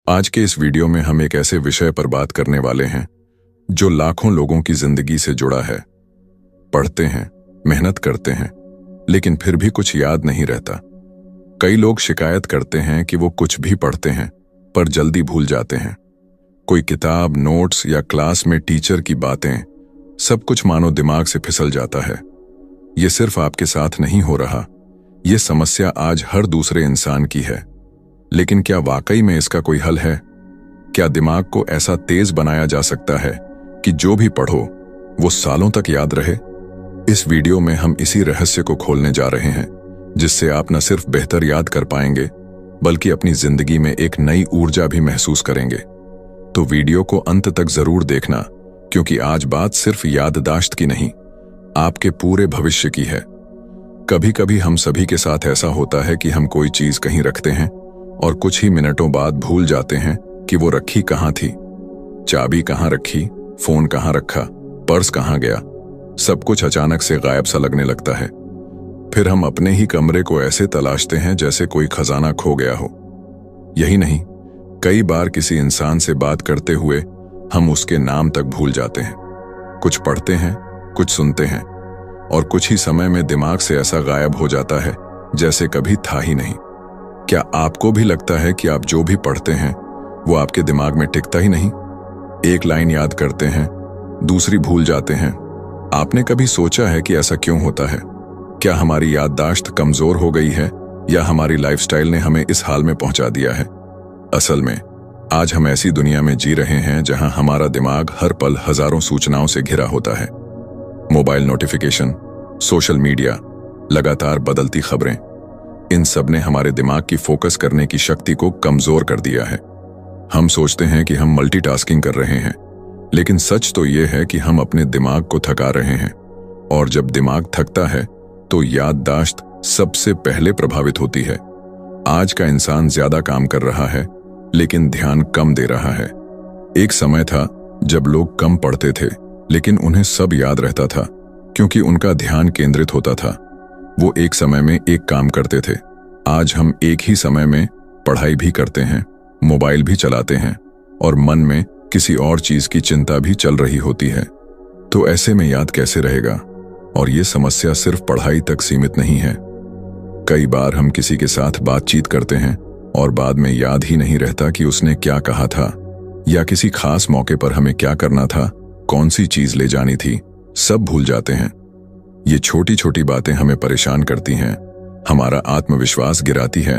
आज के इस वीडियो में हम एक ऐसे विषय पर बात करने वाले हैं जो लाखों लोगों की जिंदगी से जुड़ा है। पढ़ते हैं, मेहनत करते हैं, लेकिन फिर भी कुछ याद नहीं रहता। कई लोग शिकायत करते हैं कि वो कुछ भी पढ़ते हैं पर जल्दी भूल जाते हैं। कोई किताब, नोट्स या क्लास में टीचर की बातें, सब कुछ मानो दिमाग से फिसल जाता है। ये सिर्फ आपके साथ नहीं हो रहा, ये समस्या आज हर दूसरे इंसान की है। लेकिन क्या वाकई में इसका कोई हल है? क्या दिमाग को ऐसा तेज बनाया जा सकता है कि जो भी पढ़ो वो सालों तक याद रहे? इस वीडियो में हम इसी रहस्य को खोलने जा रहे हैं, जिससे आप न सिर्फ बेहतर याद कर पाएंगे बल्कि अपनी जिंदगी में एक नई ऊर्जा भी महसूस करेंगे। तो वीडियो को अंत तक जरूर देखना, क्योंकि आज बात सिर्फ याददाश्त की नहीं, आपके पूरे भविष्य की है। कभी कभी हम सभी के साथ ऐसा होता है कि हम कोई चीज कहीं रखते हैं और कुछ ही मिनटों बाद भूल जाते हैं कि वो रखी कहाँ थी। चाबी कहाँ रखी, फोन कहाँ रखा, पर्स कहाँ गया, सब कुछ अचानक से गायब सा लगने लगता है। फिर हम अपने ही कमरे को ऐसे तलाशते हैं जैसे कोई खजाना खो गया हो। यही नहीं, कई बार किसी इंसान से बात करते हुए हम उसके नाम तक भूल जाते हैं। कुछ पढ़ते हैं, कुछ सुनते हैं, और कुछ ही समय में दिमाग से ऐसा गायब हो जाता है जैसे कभी था ही नहीं। क्या आपको भी लगता है कि आप जो भी पढ़ते हैं वो आपके दिमाग में टिकता ही नहीं? एक लाइन याद करते हैं, दूसरी भूल जाते हैं। आपने कभी सोचा है कि ऐसा क्यों होता है? क्या हमारी याददाश्त कमजोर हो गई है या हमारी लाइफस्टाइल ने हमें इस हाल में पहुंचा दिया है? असल में आज हम ऐसी दुनिया में जी रहे हैं जहां हमारा दिमाग हर पल हजारों सूचनाओं से घिरा होता है। मोबाइल नोटिफिकेशन, सोशल मीडिया, लगातार बदलती खबरें, इन सब ने हमारे दिमाग की फोकस करने की शक्ति को कमजोर कर दिया है। हम सोचते हैं कि हम मल्टीटास्किंग कर रहे हैं, लेकिन सच तो यह है कि हम अपने दिमाग को थका रहे हैं। और जब दिमाग थकता है तो याददाश्त सबसे पहले प्रभावित होती है। आज का इंसान ज्यादा काम कर रहा है लेकिन ध्यान कम दे रहा है। एक समय था जब लोग कम पढ़ते थे लेकिन उन्हें सब याद रहता था, क्योंकि उनका ध्यान केंद्रित होता था। वो एक समय में एक काम करते थे। आज हम एक ही समय में पढ़ाई भी करते हैं, मोबाइल भी चलाते हैं और मन में किसी और चीज की चिंता भी चल रही होती है। तो ऐसे में याद कैसे रहेगा? और ये समस्या सिर्फ पढ़ाई तक सीमित नहीं है। कई बार हम किसी के साथ बातचीत करते हैं और बाद में याद ही नहीं रहता कि उसने क्या कहा था, या किसी खास मौके पर हमें क्या करना था, कौन सी चीज ले जानी थी, सब भूल जाते हैं। ये छोटी छोटी बातें हमें परेशान करती हैं, हमारा आत्मविश्वास गिराती है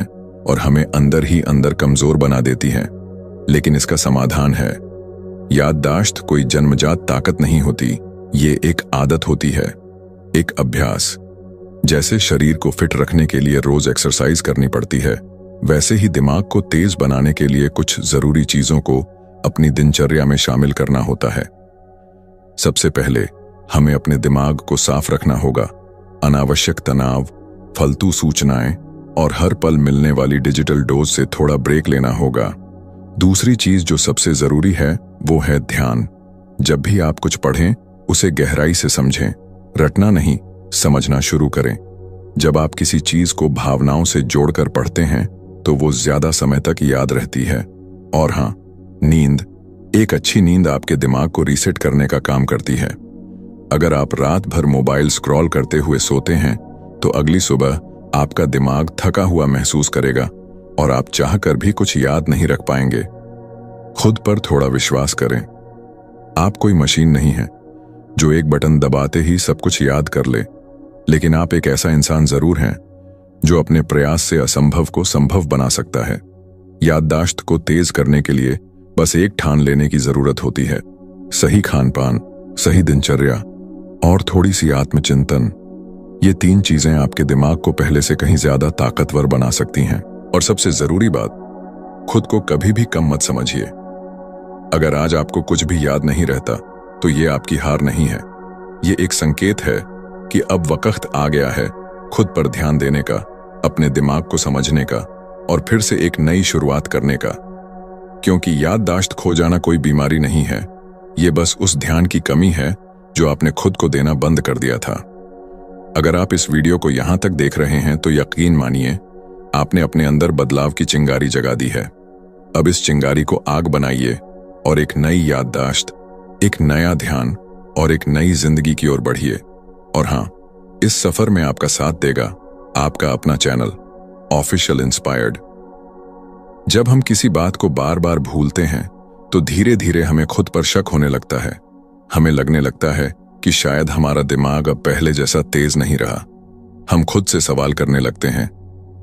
और हमें अंदर ही अंदर कमजोर बना देती हैं। लेकिन इसका समाधान है। याददाश्त कोई जन्मजात ताकत नहीं होती, ये एक आदत होती है, एक अभ्यास। जैसे शरीर को फिट रखने के लिए रोज एक्सरसाइज करनी पड़ती है, वैसे ही दिमाग को तेज बनाने के लिए कुछ जरूरी चीजों को अपनी दिनचर्या में शामिल करना होता है। सबसे पहले हमें अपने दिमाग को साफ रखना होगा। अनावश्यक तनाव, फालतू सूचनाएं और हर पल मिलने वाली डिजिटल डोज से थोड़ा ब्रेक लेना होगा। दूसरी चीज जो सबसे जरूरी है वो है ध्यान। जब भी आप कुछ पढ़ें उसे गहराई से समझें, रटना नहीं, समझना शुरू करें। जब आप किसी चीज को भावनाओं से जोड़कर पढ़ते हैं तो वो ज्यादा समय तक याद रहती है। और हाँ, नींद, एक अच्छी नींद आपके दिमाग को रीसेट करने का काम करती है। अगर आप रात भर मोबाइल स्क्रॉल करते हुए सोते हैं तो अगली सुबह आपका दिमाग थका हुआ महसूस करेगा और आप चाहकर भी कुछ याद नहीं रख पाएंगे। खुद पर थोड़ा विश्वास करें। आप कोई मशीन नहीं है जो एक बटन दबाते ही सब कुछ याद कर ले, लेकिन आप एक ऐसा इंसान जरूर हैं जो अपने प्रयास से असंभव को संभव बना सकता है। याददाश्त को तेज करने के लिए बस एक ठान लेने की जरूरत होती है। सही खानपान, सही दिनचर्या और थोड़ी सी आत्मचिंतन, ये तीन चीजें आपके दिमाग को पहले से कहीं ज्यादा ताकतवर बना सकती हैं। और सबसे जरूरी बात, खुद को कभी भी कम मत समझिए। अगर आज आपको कुछ भी याद नहीं रहता तो ये आपकी हार नहीं है, ये एक संकेत है कि अब वक्त आ गया है खुद पर ध्यान देने का, अपने दिमाग को समझने का और फिर से एक नई शुरुआत करने का। क्योंकि याददाश्त खो जाना कोई बीमारी नहीं है, ये बस उस ध्यान की कमी है जो आपने खुद को देना बंद कर दिया था। अगर आप इस वीडियो को यहां तक देख रहे हैं तो यकीन मानिए आपने अपने अंदर बदलाव की चिंगारी जगा दी है। अब इस चिंगारी को आग बनाइए और एक नई याददाश्त, एक नया ध्यान और एक नई जिंदगी की ओर बढ़िए। और हाँ, इस सफर में आपका साथ देगा आपका अपना चैनल ऑफिशियल इंस्पायर्ड। जब हम किसी बात को बार बार भूलते हैं तो धीरे धीरे हमें खुद पर शक होने लगता है। हमें लगने लगता है कि शायद हमारा दिमाग अब पहले जैसा तेज नहीं रहा। हम खुद से सवाल करने लगते हैं,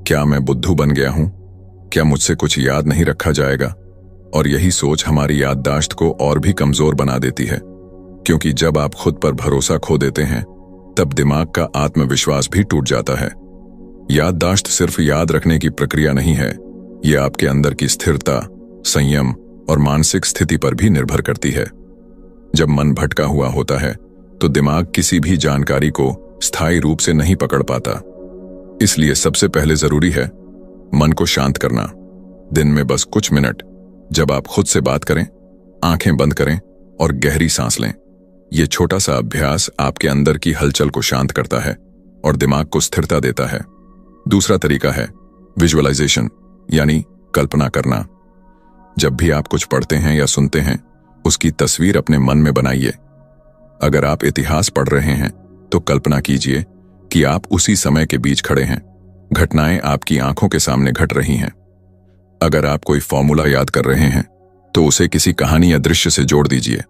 क्या मैं बुद्धू बन गया हूं? क्या मुझसे कुछ याद नहीं रखा जाएगा? और यही सोच हमारी याददाश्त को और भी कमजोर बना देती है, क्योंकि जब आप खुद पर भरोसा खो देते हैं तब दिमाग का आत्मविश्वास भी टूट जाता है। याददाश्त सिर्फ याद रखने की प्रक्रिया नहीं है, ये आपके अंदर की स्थिरता, संयम और मानसिक स्थिति पर भी निर्भर करती है। जब मन भटका हुआ होता है तो दिमाग किसी भी जानकारी को स्थायी रूप से नहीं पकड़ पाता। इसलिए सबसे पहले जरूरी है मन को शांत करना। दिन में बस कुछ मिनट जब आप खुद से बात करें, आंखें बंद करें और गहरी सांस लें। यह छोटा सा अभ्यास आपके अंदर की हलचल को शांत करता है और दिमाग को स्थिरता देता है। दूसरा तरीका है विजुअलाइजेशन, यानी कल्पना करना। जब भी आप कुछ पढ़ते हैं या सुनते हैं, उसकी तस्वीर अपने मन में बनाइए। अगर आप इतिहास पढ़ रहे हैं तो कल्पना कीजिए कि आप उसी समय के बीच खड़े हैं, घटनाएं आपकी आंखों के सामने घट रही हैं। अगर आप कोई फॉर्मूला याद कर रहे हैं तो उसे किसी कहानी या दृश्य से जोड़ दीजिए।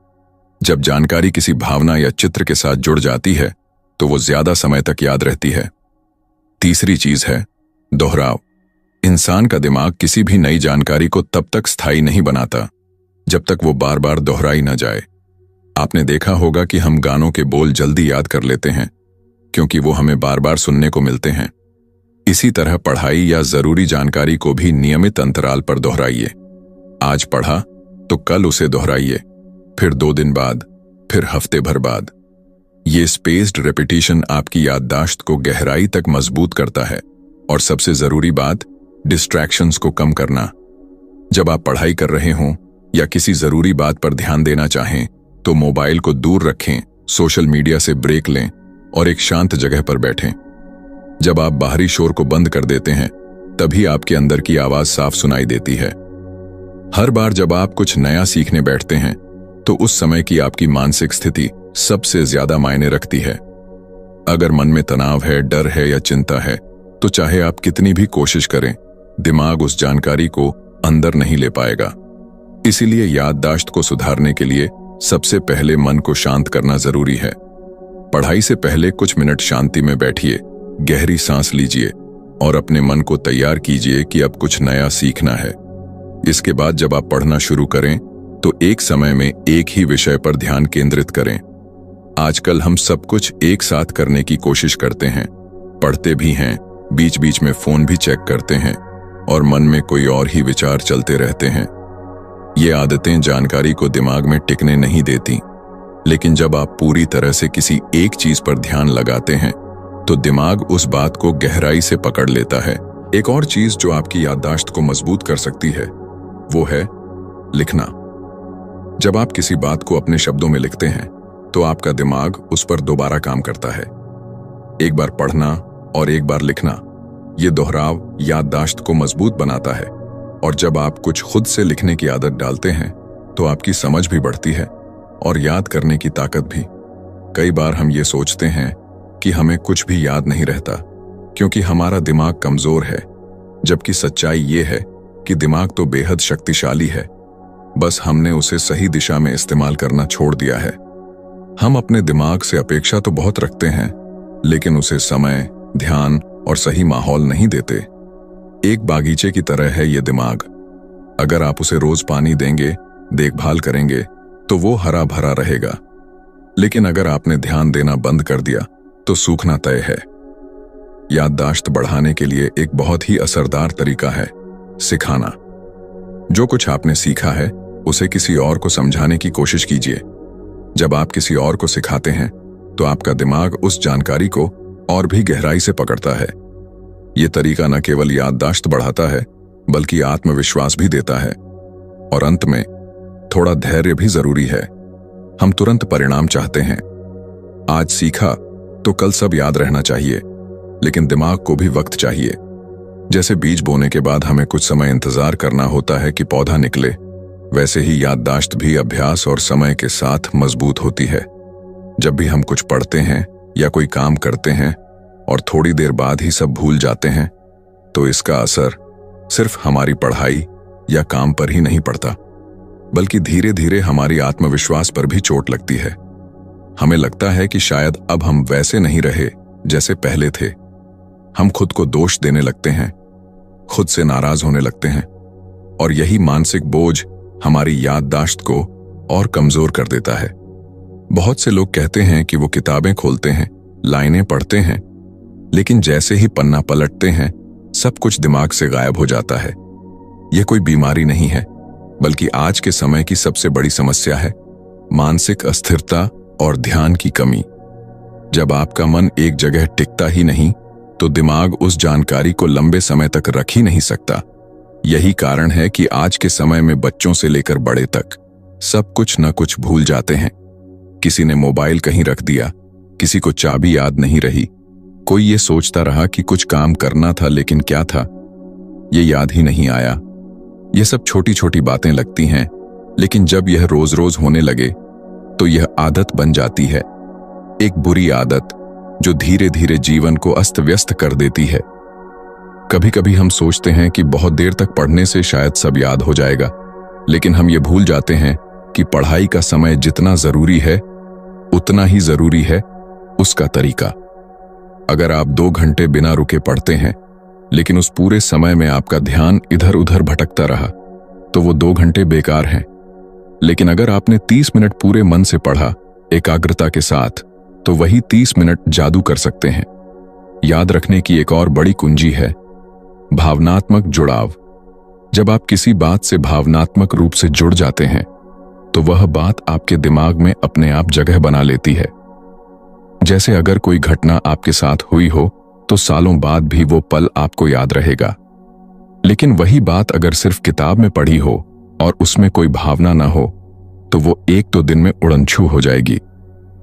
जब जानकारी किसी भावना या चित्र के साथ जुड़ जाती है तो वो ज्यादा समय तक याद रहती है। तीसरी चीज है दोहराव। इंसान का दिमाग किसी भी नई जानकारी को तब तक स्थायी नहीं बनाता जब तक वो बार बार दोहराई न जाए। आपने देखा होगा कि हम गानों के बोल जल्दी याद कर लेते हैं क्योंकि वो हमें बार बार सुनने को मिलते हैं। इसी तरह पढ़ाई या जरूरी जानकारी को भी नियमित अंतराल पर दोहराइए। आज पढ़ा तो कल उसे दोहराइए, फिर 2 दिन बाद, फिर हफ्ते भर बाद। ये स्पेस्ड रेपिटेशन आपकी याददाश्त को गहराई तक मजबूत करता है। और सबसे जरूरी बात, डिस्ट्रैक्शंस को कम करना। जब आप पढ़ाई कर रहे हों या किसी जरूरी बात पर ध्यान देना चाहें तो मोबाइल को दूर रखें, सोशल मीडिया से ब्रेक लें और एक शांत जगह पर बैठें। जब आप बाहरी शोर को बंद कर देते हैं तभी आपके अंदर की आवाज साफ सुनाई देती है। हर बार जब आप कुछ नया सीखने बैठते हैं तो उस समय की आपकी मानसिक स्थिति सबसे ज्यादा मायने रखती है। अगर मन में तनाव है, डर है या चिंता है तो चाहे आप कितनी भी कोशिश करें, दिमाग उस जानकारी को अंदर नहीं ले पाएगा। इसीलिए याददाश्त को सुधारने के लिए सबसे पहले मन को शांत करना जरूरी है। पढ़ाई से पहले कुछ मिनट शांति में बैठिए, गहरी सांस लीजिए और अपने मन को तैयार कीजिए कि अब कुछ नया सीखना है। इसके बाद जब आप पढ़ना शुरू करें तो एक समय में एक ही विषय पर ध्यान केंद्रित करें। आजकल हम सब कुछ एक साथ करने की कोशिश करते हैं, पढ़ते भी हैं, बीच बीच में फोन भी चेक करते हैं और मन में कोई और ही विचार चलते रहते हैं। ये आदतें जानकारी को दिमाग में टिकने नहीं देती, लेकिन जब आप पूरी तरह से किसी एक चीज पर ध्यान लगाते हैं तो दिमाग उस बात को गहराई से पकड़ लेता है। एक और चीज जो आपकी याददाश्त को मजबूत कर सकती है वो है लिखना। जब आप किसी बात को अपने शब्दों में लिखते हैं तो आपका दिमाग उस पर दोबारा काम करता है। एक बार पढ़ना और एक बार लिखना, ये दोहराव याददाश्त को मजबूत बनाता है। और जब आप कुछ खुद से लिखने की आदत डालते हैं तो आपकी समझ भी बढ़ती है और याद करने की ताकत भी। कई बार हम ये सोचते हैं कि हमें कुछ भी याद नहीं रहता क्योंकि हमारा दिमाग कमजोर है, जबकि सच्चाई ये है कि दिमाग तो बेहद शक्तिशाली है, बस हमने उसे सही दिशा में इस्तेमाल करना छोड़ दिया है। हम अपने दिमाग से अपेक्षा तो बहुत रखते हैं, लेकिन उसे समय, ध्यान और सही माहौल नहीं देते। एक बागीचे की तरह है ये दिमाग। अगर आप उसे रोज पानी देंगे, देखभाल करेंगे तो वो हरा भरा रहेगा। लेकिन अगर आपने ध्यान देना बंद कर दिया तो सूखना तय है। याददाश्त बढ़ाने के लिए एक बहुत ही असरदार तरीका है सिखाना। जो कुछ आपने सीखा है उसे किसी और को समझाने की कोशिश कीजिए। जब आप किसी और को सिखाते हैं तो आपका दिमाग उस जानकारी को और भी गहराई से पकड़ता है। यह तरीका न केवल याददाश्त बढ़ाता है बल्कि आत्मविश्वास भी देता है। और अंत में थोड़ा धैर्य भी जरूरी है। हम तुरंत परिणाम चाहते हैं। आज सीखा तो कल सब याद रहना चाहिए, लेकिन दिमाग को भी वक्त चाहिए। जैसे बीज बोने के बाद हमें कुछ समय इंतजार करना होता है कि पौधा निकले, वैसे ही याददाश्त भी अभ्यास और समय के साथ मजबूत होती है। जब भी हम कुछ पढ़ते हैं या कोई काम करते हैं और थोड़ी देर बाद ही सब भूल जाते हैं, तो इसका असर सिर्फ हमारी पढ़ाई या काम पर ही नहीं पड़ता, बल्कि धीरे धीरे हमारी आत्मविश्वास पर भी चोट लगती है। हमें लगता है कि शायद अब हम वैसे नहीं रहे जैसे पहले थे। हम खुद को दोष देने लगते हैं, खुद से नाराज होने लगते हैं, और यही मानसिक बोझ हमारी याददाश्त को और कमजोर कर देता है। बहुत से लोग कहते हैं कि वो किताबें खोलते हैं, लाइनें पढ़ते हैं, लेकिन जैसे ही पन्ना पलटते हैं सब कुछ दिमाग से गायब हो जाता है। यह कोई बीमारी नहीं है, बल्कि आज के समय की सबसे बड़ी समस्या है, मानसिक अस्थिरता और ध्यान की कमी। जब आपका मन एक जगह टिकता ही नहीं, तो दिमाग उस जानकारी को लंबे समय तक रख ही नहीं सकता। यही कारण है कि आज के समय में बच्चों से लेकर बड़े तक सब कुछ न कुछ भूल जाते हैं। किसी ने मोबाइल कहीं रख दिया, किसी को चाबी याद नहीं रही, कोई ये सोचता रहा कि कुछ काम करना था लेकिन क्या था ये याद ही नहीं आया। ये सब छोटी छोटी बातें लगती हैं, लेकिन जब यह रोज रोज होने लगे तो यह आदत बन जाती है, एक बुरी आदत जो धीरे धीरे जीवन को अस्त व्यस्त कर देती है। कभी कभी हम सोचते हैं कि बहुत देर तक पढ़ने से शायद सब याद हो जाएगा, लेकिन हम ये भूल जाते हैं कि पढ़ाई का समय जितना जरूरी है उतना ही जरूरी है उसका तरीका। अगर आप 2 घंटे बिना रुके पढ़ते हैं, लेकिन उस पूरे समय में आपका ध्यान इधर उधर भटकता रहा, तो वो 2 घंटे बेकार हैं। लेकिन अगर आपने 30 मिनट पूरे मन से पढ़ा, एकाग्रता के साथ, तो वही 30 मिनट जादू कर सकते हैं। याद रखने की एक और बड़ी कुंजी है भावनात्मक जुड़ाव। जब आप किसी बात से भावनात्मक रूप से जुड़ जाते हैं, तो वह बात आपके दिमाग में अपने आप जगह बना लेती है। जैसे अगर कोई घटना आपके साथ हुई हो, तो सालों बाद भी वो पल आपको याद रहेगा। लेकिन वही बात अगर सिर्फ किताब में पढ़ी हो और उसमें कोई भावना ना हो, तो वो 1-2 दिन में उड़नछू हो जाएगी।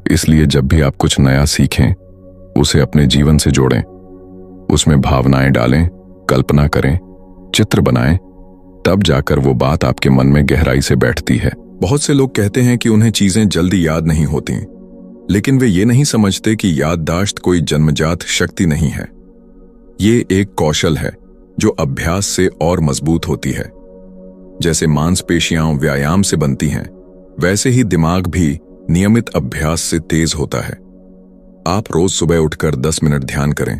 इसलिए जब भी आप कुछ नया सीखें, उसे अपने जीवन से जोड़ें, उसमें भावनाएं डालें, कल्पना करें, चित्र बनाएं, तब जाकर वो बात आपके मन में गहराई से बैठती है। बहुत से लोग कहते हैं कि उन्हें चीजें जल्दी याद नहीं होती, लेकिन वे ये नहीं समझते कि याददाश्त कोई जन्मजात शक्ति नहीं है। ये एक कौशल है जो अभ्यास से और मजबूत होती है। जैसे मांसपेशियां व्यायाम से बनती हैं, वैसे ही दिमाग भी नियमित अभ्यास से तेज होता है। आप रोज सुबह उठकर 10 मिनट ध्यान करें,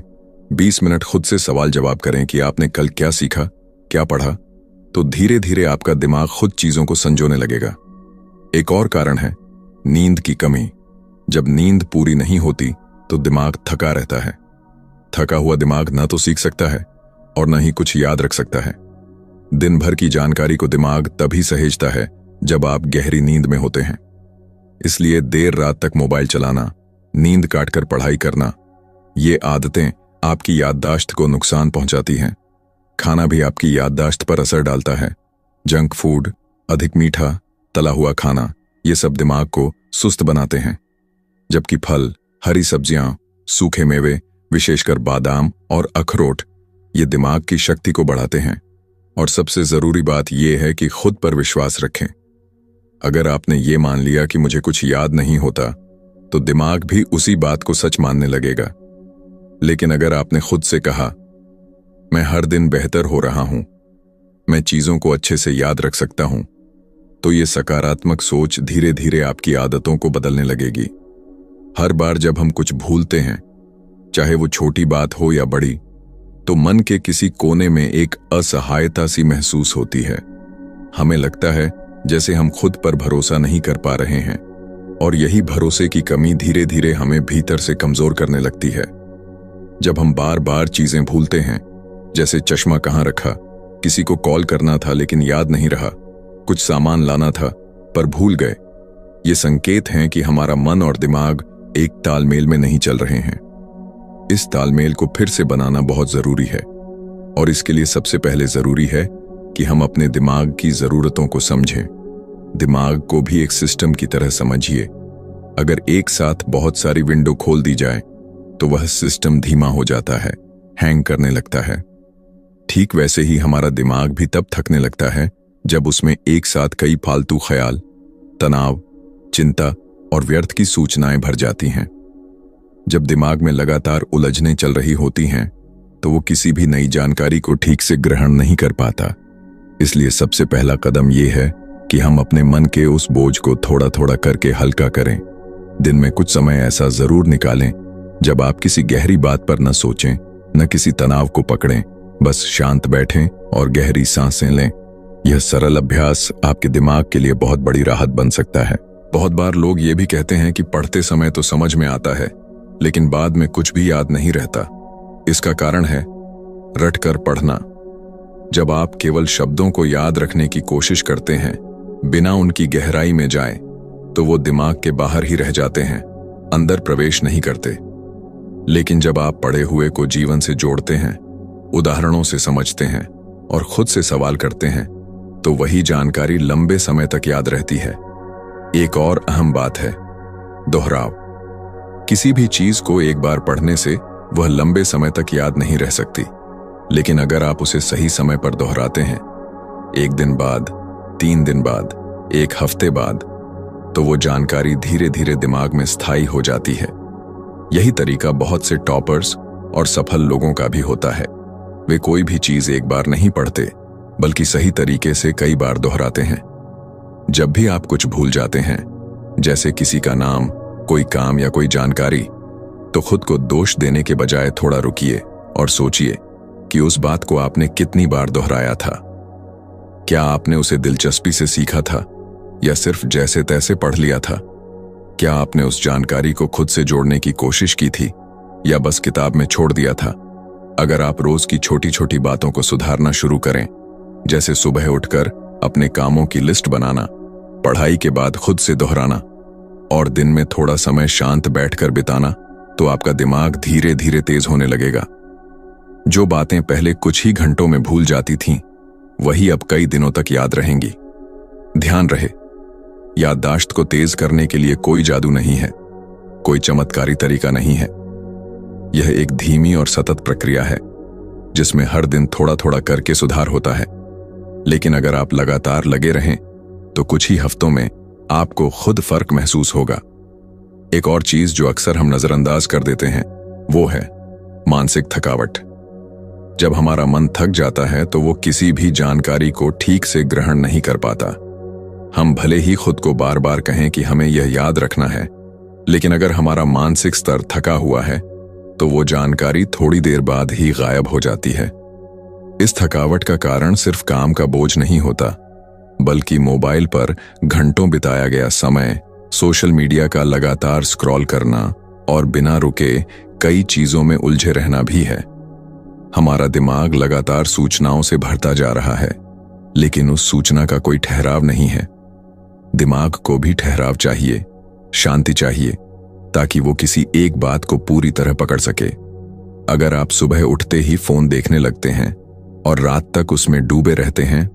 20 मिनट खुद से सवाल जवाब करें कि आपने कल क्या सीखा, क्या पढ़ा, तो धीरे धीरे आपका दिमाग खुद चीजों को संजोने लगेगा। एक और कारण है नींद की कमी। जब नींद पूरी नहीं होती तो दिमाग थका रहता है। थका हुआ दिमाग न तो सीख सकता है और न ही कुछ याद रख सकता है। दिन भर की जानकारी को दिमाग तभी सहेजता है जब आप गहरी नींद में होते हैं। इसलिए देर रात तक मोबाइल चलाना, नींद काटकर पढ़ाई करना, ये आदतें आपकी याददाश्त को नुकसान पहुंचाती हैं। खाना भी आपकी याददाश्त पर असर डालता है। जंक फूड, अधिक मीठा, तला हुआ खाना, ये सब दिमाग को सुस्त बनाते हैं। जबकि फल, हरी सब्जियां, सूखे मेवे, विशेषकर बादाम और अखरोट, ये दिमाग की शक्ति को बढ़ाते हैं। और सबसे जरूरी बात यह है कि खुद पर विश्वास रखें। अगर आपने ये मान लिया कि मुझे कुछ याद नहीं होता, तो दिमाग भी उसी बात को सच मानने लगेगा। लेकिन अगर आपने खुद से कहा, मैं हर दिन बेहतर हो रहा हूं, मैं चीजों को अच्छे से याद रख सकता हूं, तो ये सकारात्मक सोच धीरे धीरे आपकी आदतों को बदलने लगेगी। हर बार जब हम कुछ भूलते हैं, चाहे वो छोटी बात हो या बड़ी, तो मन के किसी कोने में एक असहायता सी महसूस होती है। हमें लगता है जैसे हम खुद पर भरोसा नहीं कर पा रहे हैं, और यही भरोसे की कमी धीरे धीरे हमें भीतर से कमजोर करने लगती है। जब हम बार बार चीजें भूलते हैं, जैसे चश्मा कहाँ रखा, किसी को कॉल करना था लेकिन याद नहीं रहा, कुछ सामान लाना था पर भूल गए, ये संकेत हैं कि हमारा मन और दिमाग एक तालमेल में नहीं चल रहे हैं। इस तालमेल को फिर से बनाना बहुत जरूरी है, और इसके लिए सबसे पहले जरूरी है कि हम अपने दिमाग की जरूरतों को समझें। दिमाग को भी एक सिस्टम की तरह समझिए। अगर एक साथ बहुत सारी विंडो खोल दी जाए, तो वह सिस्टम धीमा हो जाता है, हैंग करने लगता है। ठीक वैसे ही हमारा दिमाग भी तब थकने लगता है जब उसमें एक साथ कई फालतू ख्याल, तनाव, चिंता और व्यर्थ की सूचनाएं भर जाती हैं। जब दिमाग में लगातार उलझनें चल रही होती हैं तो वो किसी भी नई जानकारी को ठीक से ग्रहण नहीं कर पाता। इसलिए सबसे पहला कदम ये है कि हम अपने मन के उस बोझ को थोड़ा थोड़ा करके हल्का करें। दिन में कुछ समय ऐसा जरूर निकालें जब आप किसी गहरी बात पर न सोचें, न किसी तनाव को पकड़ें, बस शांत बैठें और गहरी सांसें लें। यह सरल अभ्यास आपके दिमाग के लिए बहुत बड़ी राहत बन सकता है। बहुत बार लोग ये भी कहते हैं कि पढ़ते समय तो समझ में आता है, लेकिन बाद में कुछ भी याद नहीं रहता। इसका कारण है रटकर पढ़ना। जब आप केवल शब्दों को याद रखने की कोशिश करते हैं, बिना उनकी गहराई में जाएं, तो वो दिमाग के बाहर ही रह जाते हैं, अंदर प्रवेश नहीं करते। लेकिन जब आप पढ़े हुए को जीवन से जोड़ते हैं, उदाहरणों से समझते हैं और खुद से सवाल करते हैं, तो वही जानकारी लंबे समय तक याद रहती है। एक और अहम बात है दोहराव। किसी भी चीज को एक बार पढ़ने से वह लंबे समय तक याद नहीं रह सकती, लेकिन अगर आप उसे सही समय पर दोहराते हैं, 1 दिन बाद, 3 दिन बाद, 1 हफ्ते बाद, तो वो जानकारी धीरे धीरे दिमाग में स्थायी हो जाती है। यही तरीका बहुत से टॉपर्स और सफल लोगों का भी होता है। वे कोई भी चीज एक बार नहीं पढ़ते, बल्कि सही तरीके से कई बार दोहराते हैं। जब भी आप कुछ भूल जाते हैं, जैसे किसी का नाम, कोई काम या कोई जानकारी, तो खुद को दोष देने के बजाय थोड़ा रुकिए और सोचिए कि उस बात को आपने कितनी बार दोहराया था। क्या आपने उसे दिलचस्पी से सीखा था या सिर्फ जैसे तैसे पढ़ लिया था? क्या आपने उस जानकारी को खुद से जोड़ने की कोशिश की थी या बस किताब में छोड़ दिया था? अगर आप रोज की छोटी छोटी बातों को सुधारना शुरू करें, जैसे सुबह उठकर अपने कामों की लिस्ट बनाना, पढ़ाई के बाद खुद से दोहराना और दिन में थोड़ा समय शांत बैठकर बिताना, तो आपका दिमाग धीरे धीरे तेज होने लगेगा। जो बातें पहले कुछ ही घंटों में भूल जाती थीं, वही अब कई दिनों तक याद रहेंगी। ध्यान रहे, याददाश्त को तेज करने के लिए कोई जादू नहीं है, कोई चमत्कारी तरीका नहीं है। यह एक धीमी और सतत प्रक्रिया है, जिसमें हर दिन थोड़ा थोड़ा करके सुधार होता है। लेकिन अगर आप लगातार लगे रहें, तो कुछ ही हफ्तों में आपको खुद फर्क महसूस होगा। एक और चीज जो अक्सर हम नजरअंदाज कर देते हैं, वो है मानसिक थकावट। जब हमारा मन थक जाता है तो वो किसी भी जानकारी को ठीक से ग्रहण नहीं कर पाता। हम भले ही खुद को बार बार कहें कि हमें यह याद रखना है, लेकिन अगर हमारा मानसिक स्तर थका हुआ है तो वो जानकारी थोड़ी देर बाद ही गायब हो जाती है। इस थकावट का कारण सिर्फ काम का बोझ नहीं होता, बल्कि मोबाइल पर घंटों बिताया गया समय, सोशल मीडिया का लगातार स्क्रॉल करना और बिना रुके कई चीजों में उलझे रहना भी है। हमारा दिमाग लगातार सूचनाओं से भरता जा रहा है, लेकिन उस सूचना का कोई ठहराव नहीं है। दिमाग को भी ठहराव चाहिए, शांति चाहिए, ताकि वो किसी एक बात को पूरी तरह पकड़ सके। अगर आप सुबह उठते ही फोन देखने लगते हैं और रात तक उसमें डूबे रहते हैं,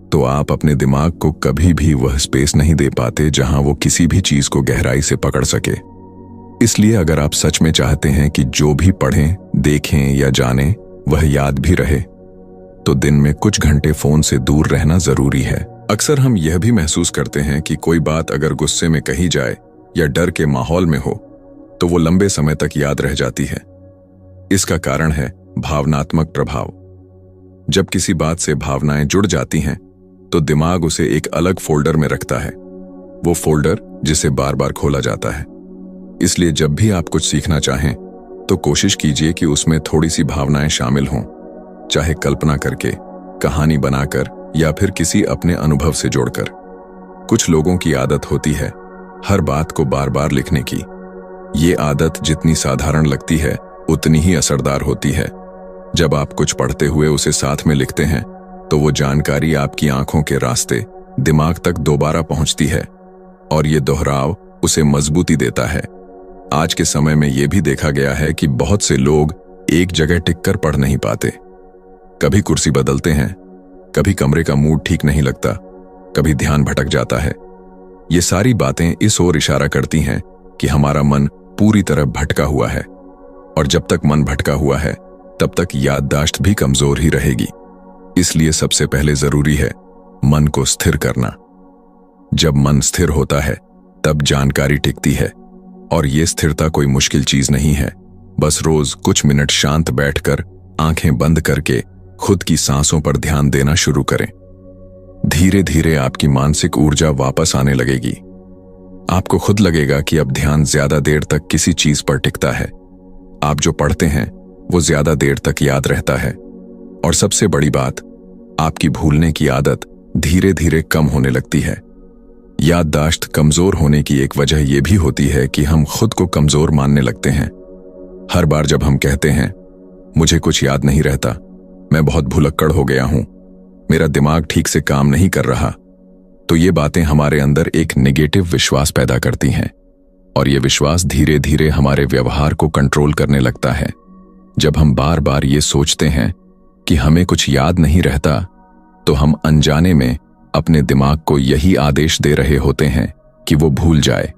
तो आप अपने दिमाग को कभी भी वह स्पेस नहीं दे पाते जहां वो किसी भी चीज को गहराई से पकड़ सके। इसलिए अगर आप सच में चाहते हैं कि जो भी पढ़ें, देखें या जानें वह याद भी रहे, तो दिन में कुछ घंटे फोन से दूर रहना जरूरी है। अक्सर हम यह भी महसूस करते हैं कि कोई बात अगर गुस्से में कही जाए या डर के माहौल में हो, तो वो लंबे समय तक याद रह जाती है। इसका कारण है भावनात्मक प्रभाव। जब किसी बात से भावनाएं जुड़ जाती हैं, तो दिमाग उसे एक अलग फोल्डर में रखता है, वो फोल्डर जिसे बार बार खोला जाता है। इसलिए जब भी आप कुछ सीखना चाहें, तो कोशिश कीजिए कि उसमें थोड़ी सी भावनाएं शामिल हों, चाहे कल्पना करके, कहानी बनाकर या फिर किसी अपने अनुभव से जोड़कर। कुछ लोगों की आदत होती है हर बात को बार बार लिखने की। ये आदत जितनी साधारण लगती है, उतनी ही असरदार होती है। जब आप कुछ पढ़ते हुए उसे साथ में लिखते हैं, तो वो जानकारी आपकी आंखों के रास्ते दिमाग तक दोबारा पहुंचती है और ये दोहराव उसे मजबूती देता है। आज के समय में यह भी देखा गया है कि बहुत से लोग एक जगह टिककर पढ़ नहीं पाते। कभी कुर्सी बदलते हैं, कभी कमरे का मूड ठीक नहीं लगता, कभी ध्यान भटक जाता है। ये सारी बातें इस ओर इशारा करती हैं कि हमारा मन पूरी तरह भटका हुआ है, और जब तक मन भटका हुआ है, तब तक याददाश्त भी कमजोर ही रहेगी। इसलिए सबसे पहले जरूरी है मन को स्थिर करना। जब मन स्थिर होता है तब जानकारी टिकती है, और ये स्थिरता कोई मुश्किल चीज नहीं है। बस रोज कुछ मिनट शांत बैठकर आंखें बंद करके खुद की सांसों पर ध्यान देना शुरू करें। धीरे धीरे आपकी मानसिक ऊर्जा वापस आने लगेगी। आपको खुद लगेगा कि अब ध्यान ज्यादा देर तक किसी चीज पर टिकता है। आप जो पढ़ते हैं वो ज्यादा देर तक याद रहता है, और सबसे बड़ी बात, आपकी भूलने की आदत धीरे धीरे कम होने लगती है। याददाश्त कमजोर होने की एक वजह यह भी होती है कि हम खुद को कमजोर मानने लगते हैं। हर बार जब हम कहते हैं मुझे कुछ याद नहीं रहता, मैं बहुत भुलक्कड़ हो गया हूं, मेरा दिमाग ठीक से काम नहीं कर रहा, तो ये बातें हमारे अंदर एक नेगेटिव विश्वास पैदा करती हैं, और ये विश्वास धीरे धीरे हमारे व्यवहार को कंट्रोल करने लगता है। जब हम बार बार ये सोचते हैं कि हमें कुछ याद नहीं रहता, तो हम अनजाने में अपने दिमाग को यही आदेश दे रहे होते हैं कि वो भूल जाए।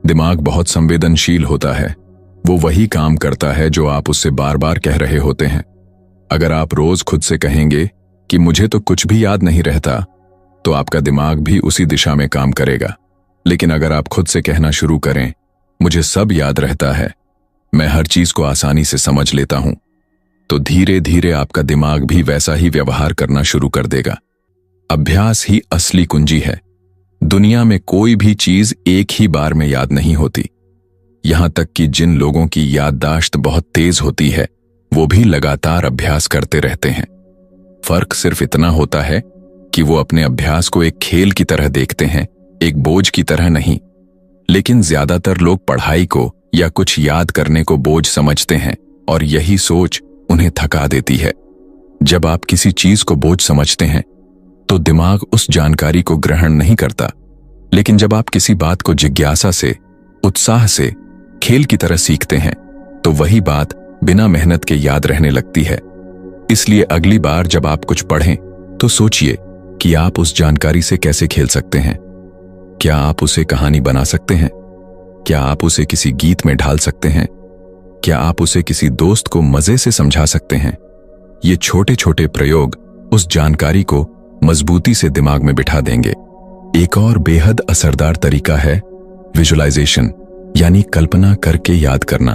दिमाग बहुत संवेदनशील होता है, वो वही काम करता है जो आप उससे बार बार कह रहे होते हैं। अगर आप रोज खुद से कहेंगे कि मुझे तो कुछ भी याद नहीं रहता, तो आपका दिमाग भी उसी दिशा में काम करेगा। लेकिन अगर आप खुद से कहना शुरू करें, मुझे सब याद रहता है, मैं हर चीज को आसानी से समझ लेता हूं, तो धीरे धीरे आपका दिमाग भी वैसा ही व्यवहार करना शुरू कर देगा। अभ्यास ही असली कुंजी है। दुनिया में कोई भी चीज एक ही बार में याद नहीं होती। यहां तक कि जिन लोगों की याददाश्त बहुत तेज होती है, वो भी लगातार अभ्यास करते रहते हैं। फर्क सिर्फ इतना होता है कि वो अपने अभ्यास को एक खेल की तरह देखते हैं, एक बोझ की तरह नहीं। लेकिन ज्यादातर लोग पढ़ाई को या कुछ याद करने को बोझ समझते हैं, और यही सोच उन्हें थका देती है। जब आप किसी चीज को बोझ समझते हैं तो दिमाग उस जानकारी को ग्रहण नहीं करता, लेकिन जब आप किसी बात को जिज्ञासा से, उत्साह से, खेल की तरह सीखते हैं, तो वही बात बिना मेहनत के याद रहने लगती है। इसलिए अगली बार जब आप कुछ पढ़ें तो सोचिए कि आप उस जानकारी से कैसे खेल सकते हैं। क्या आप उसे कहानी बना सकते हैं? क्या आप उसे किसी गीत में ढाल सकते हैं? क्या आप उसे किसी दोस्त को मजे से समझा सकते हैं? ये छोटे छोटे प्रयोग उस जानकारी को मजबूती से दिमाग में बिठा देंगे। एक और बेहद असरदार तरीका है विजुअलाइजेशन, यानी कल्पना करके याद करना।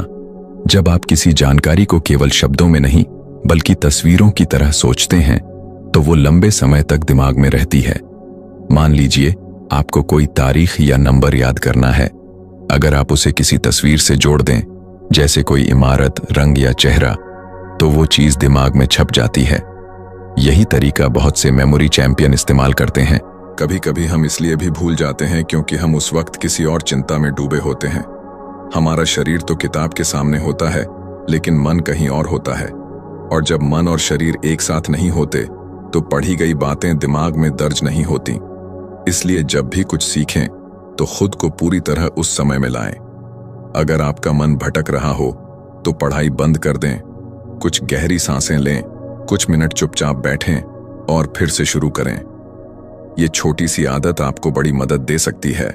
जब आप किसी जानकारी को केवल शब्दों में नहीं बल्कि तस्वीरों की तरह सोचते हैं, तो वो लंबे समय तक दिमाग में रहती है। मान लीजिए आपको कोई तारीख या नंबर याद करना है। अगर आप उसे किसी तस्वीर से जोड़ दें, जैसे कोई इमारत, रंग या चेहरा, तो वो चीज दिमाग में छप जाती है। यही तरीका बहुत से मेमोरी चैंपियन इस्तेमाल करते हैं। कभी कभी हम इसलिए भी भूल जाते हैं क्योंकि हम उस वक्त किसी और चिंता में डूबे होते हैं। हमारा शरीर तो किताब के सामने होता है, लेकिन मन कहीं और होता है, और जब मन और शरीर एक साथ नहीं होते तो पढ़ी गई बातें दिमाग में दर्ज नहीं होती। इसलिए जब भी कुछ सीखें तो खुद को पूरी तरह उस समय में लाएं। अगर आपका मन भटक रहा हो तो पढ़ाई बंद कर दें, कुछ गहरी सांसें लें, कुछ मिनट चुपचाप बैठें और फिर से शुरू करें। ये छोटी सी आदत आपको बड़ी मदद दे सकती है।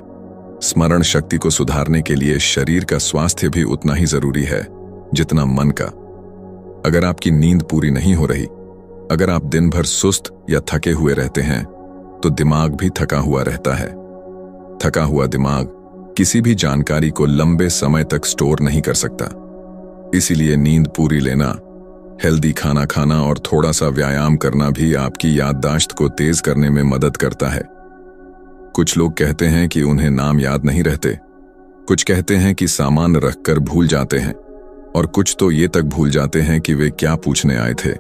स्मरण शक्ति को सुधारने के लिए शरीर का स्वास्थ्य भी उतना ही जरूरी है जितना मन का। अगर आपकी नींद पूरी नहीं हो रही, अगर आप दिन भर सुस्त या थके हुए रहते हैं, तो दिमाग भी थका हुआ रहता है। थका हुआ दिमाग किसी भी जानकारी को लंबे समय तक स्टोर नहीं कर सकता। इसीलिए नींद पूरी लेना, हेल्दी खाना खाना और थोड़ा सा व्यायाम करना भी आपकी याददाश्त को तेज करने में मदद करता है। कुछ लोग कहते हैं कि उन्हें नाम याद नहीं रहते, कुछ कहते हैं कि सामान रखकर भूल जाते हैं, और कुछ तो ये तक भूल जाते हैं कि वे क्या पूछने आए थे।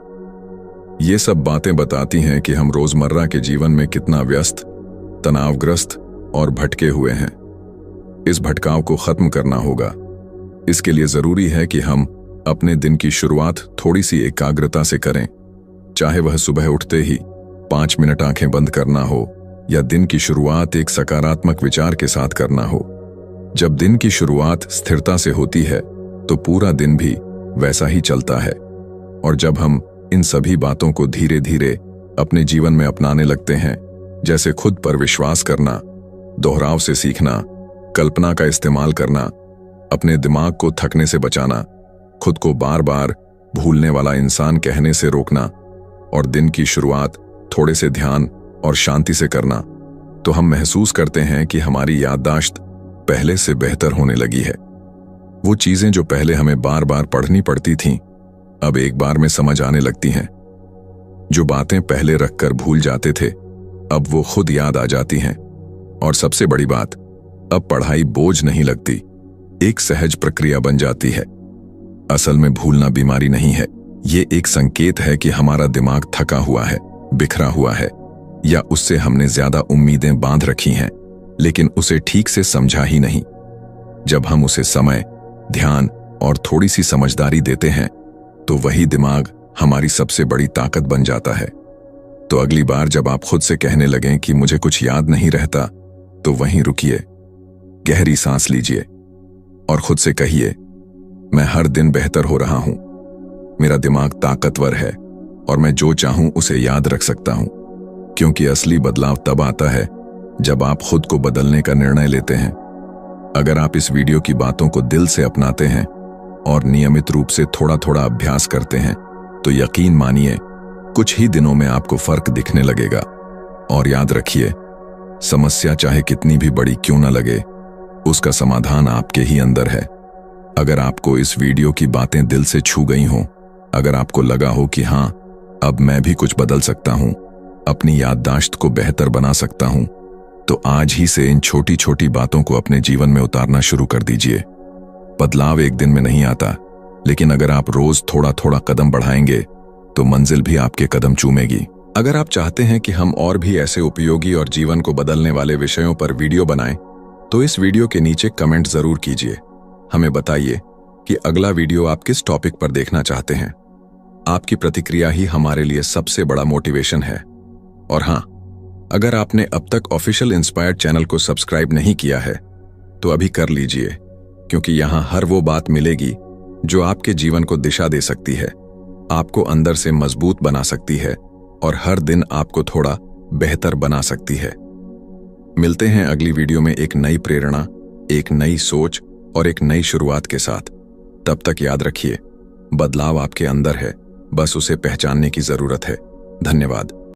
ये सब बातें बताती हैं कि हम रोजमर्रा के जीवन में कितना व्यस्त, तनावग्रस्त और भटके हुए हैं। इस भटकाव को खत्म करना होगा। इसके लिए जरूरी है कि हम अपने दिन की शुरुआत थोड़ी सी एकाग्रता से करें, चाहे वह सुबह उठते ही 5 मिनट आंखें बंद करना हो या दिन की शुरुआत एक सकारात्मक विचार के साथ करना हो। जब दिन की शुरुआत स्थिरता से होती है तो पूरा दिन भी वैसा ही चलता है, और जब हम इन सभी बातों को धीरे धीरे अपने जीवन में अपनाने लगते हैं, जैसे खुद पर विश्वास करना, दोहराव से सीखना, कल्पना का इस्तेमाल करना, अपने दिमाग को थकने से बचाना, खुद को बार बार भूलने वाला इंसान कहने से रोकना, और दिन की शुरुआत थोड़े से ध्यान और शांति से करना, तो हम महसूस करते हैं कि हमारी याददाश्त पहले से बेहतर होने लगी है। वो चीजें जो पहले हमें बार बार पढ़नी पड़ती थीं, अब एक बार में समझ आने लगती हैं। जो बातें पहले रखकर भूल जाते थे, अब वो खुद याद आ जाती हैं। और सबसे बड़ी बात, अब पढ़ाई बोझ नहीं लगती, एक सहज प्रक्रिया बन जाती है। असल में भूलना बीमारी नहीं है, ये एक संकेत है कि हमारा दिमाग थका हुआ है, बिखरा हुआ है, या उससे हमने ज्यादा उम्मीदें बांध रखी हैं, लेकिन उसे ठीक से समझा ही नहीं। जब हम उसे समय, ध्यान और थोड़ी सी समझदारी देते हैं, तो वही दिमाग हमारी सबसे बड़ी ताकत बन जाता है। तो अगली बार जब आप खुद से कहने लगें कि मुझे कुछ याद नहीं रहता, तो वहीं रुकिए, गहरी सांस लीजिए और खुद से कहिए, मैं हर दिन बेहतर हो रहा हूं, मेरा दिमाग ताकतवर है और मैं जो चाहूं उसे याद रख सकता हूं। क्योंकि असली बदलाव तब आता है जब आप खुद को बदलने का निर्णय लेते हैं। अगर आप इस वीडियो की बातों को दिल से अपनाते हैं और नियमित रूप से थोड़ा थोड़ा अभ्यास करते हैं, तो यकीन मानिए कुछ ही दिनों में आपको फर्क दिखने लगेगा। और याद रखिए, समस्या चाहे कितनी भी बड़ी क्यों न लगे, उसका समाधान आपके ही अंदर है। अगर आपको इस वीडियो की बातें दिल से छू गई हों, अगर आपको लगा हो कि हाँ, अब मैं भी कुछ बदल सकता हूं, अपनी याददाश्त को बेहतर बना सकता हूं, तो आज ही से इन छोटी छोटी बातों को अपने जीवन में उतारना शुरू कर दीजिए। बदलाव एक दिन में नहीं आता, लेकिन अगर आप रोज थोड़ा थोड़ा कदम बढ़ाएंगे, तो मंजिल भी आपके कदम चूमेगी। अगर आप चाहते हैं कि हम और भी ऐसे उपयोगी और जीवन को बदलने वाले विषयों पर वीडियो बनाएं, तो इस वीडियो के नीचे कमेंट जरूर कीजिए। हमें बताइए कि अगला वीडियो आप किस टॉपिक पर देखना चाहते हैं। आपकी प्रतिक्रिया ही हमारे लिए सबसे बड़ा मोटिवेशन है। और हाँ, अगर आपने अब तक ऑफिशियल इंस्पायर्ड चैनल को सब्सक्राइब नहीं किया है, तो अभी कर लीजिए, क्योंकि यहाँ हर वो बात मिलेगी जो आपके जीवन को दिशा दे सकती है, आपको अंदर से मजबूत बना सकती है और हर दिन आपको थोड़ा बेहतर बना सकती है। मिलते हैं अगली वीडियो में एक नई प्रेरणा, एक नई सोच और एक नई शुरुआत के साथ। तब तक याद रखिए, बदलाव आपके अंदर है, बस उसे पहचानने की जरूरत है। धन्यवाद।